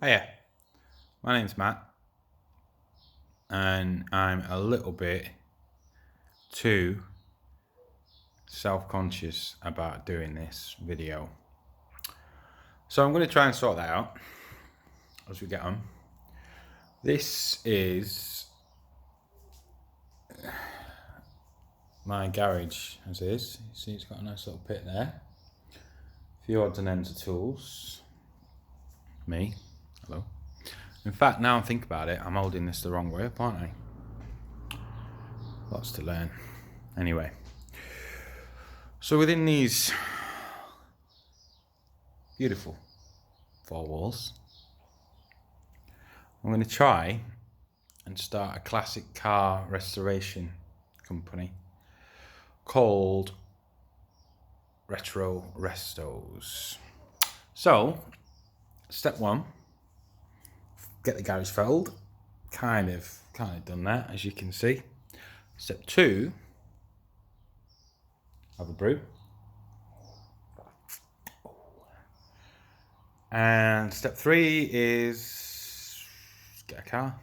Hiya, my name's Matt, and I'm a little bit too self-conscious about doing this video. So I'm going to try and sort that out as we get on. This is my garage as is. You see it's got a nice little pit there. A few odds and ends of tools. Me, hello. In fact, now I think about it, I'm holding this the wrong way up, aren't I? Lots to learn. Anyway, so within these beautiful four walls, I'm going to try and start a classic car restoration company called Restos. So, step one, get the garage filled. Kind of done that, as you can see. Step two, have a brew. And step three is get a car,